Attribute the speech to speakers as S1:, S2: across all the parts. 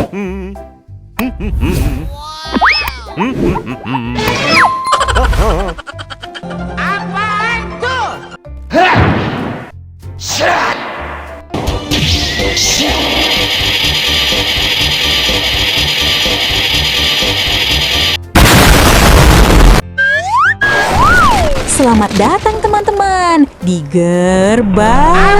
S1: Apaan tuh?
S2: Selamat datang teman-teman di gerbang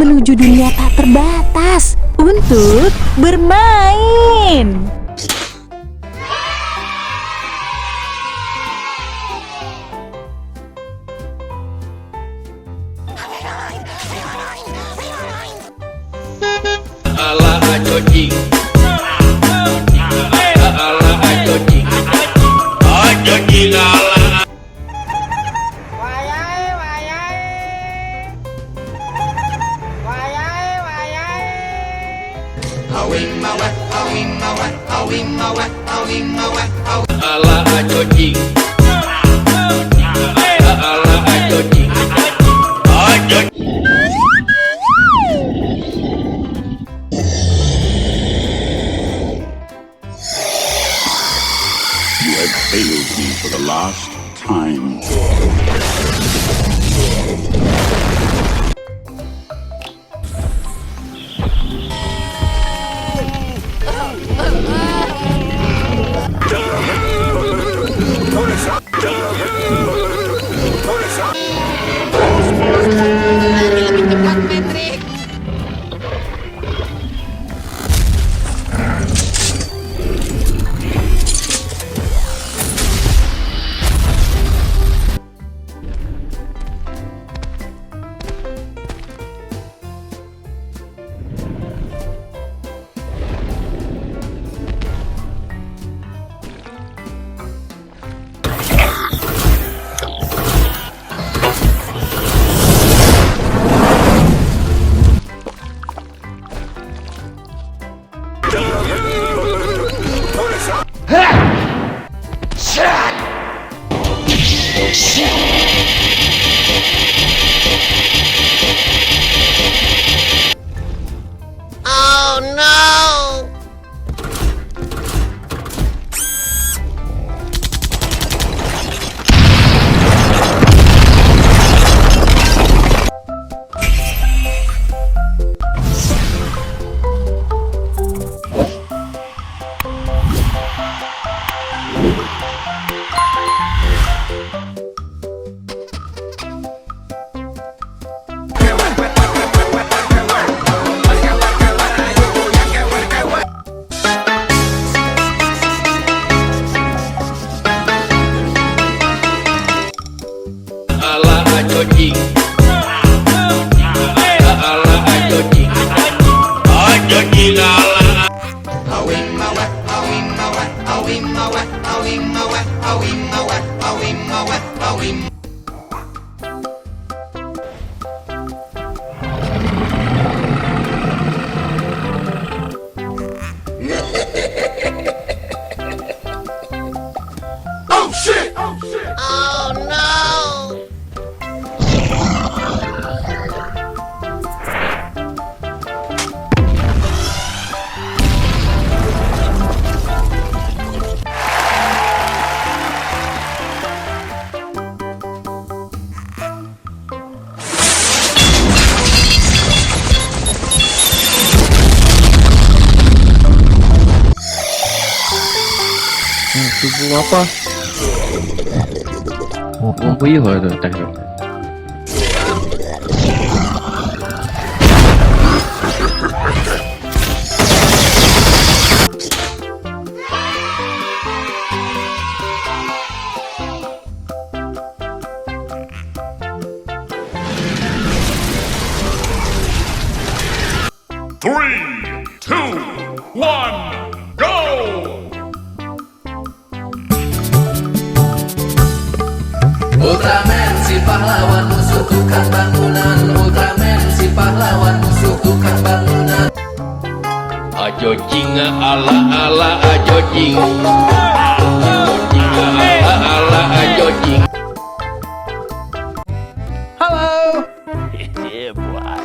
S2: menuju dunia tak terbatas untuk bermain.
S3: Ala ajojing, ala ajojing, ajojing ala. Ala ajojing, ala ajojing, ajojing.
S4: You have failed me for the last time.
S1: Lebih cepat, Patrick. Oh no!
S3: Ala ajojing, ala ajojing, ajojing ala. Awing mawat, awing mawat, awing mawat, awing mawat, awing mawat, awing mawat, awing. Oh shit! Oh shit!
S1: Oh no!
S5: Tubuh apa? Orang puyuh lah tu tangkap.
S4: Three, two, one, go!
S3: Ultraman si pahlawan musuh tukang bangunan. Ultraman si pahlawan musuh tukang bangunan. Ajojing ala ala ajojing. Ajojing ala ala ajojing.
S1: Halo.
S3: Yeah boy.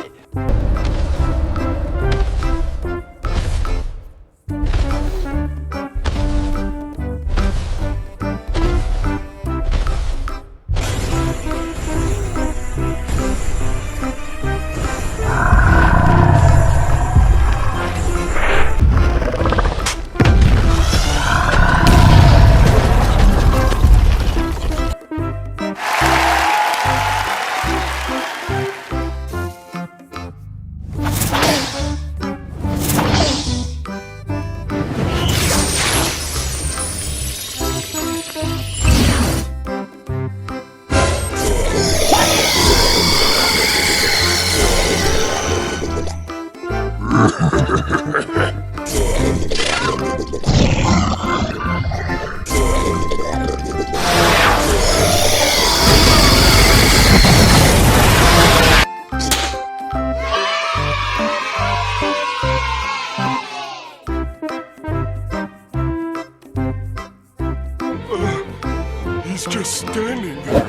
S6: was just standing there,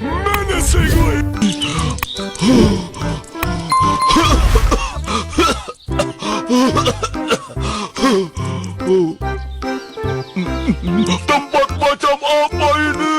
S6: menacingly. Tempat macam apa ini?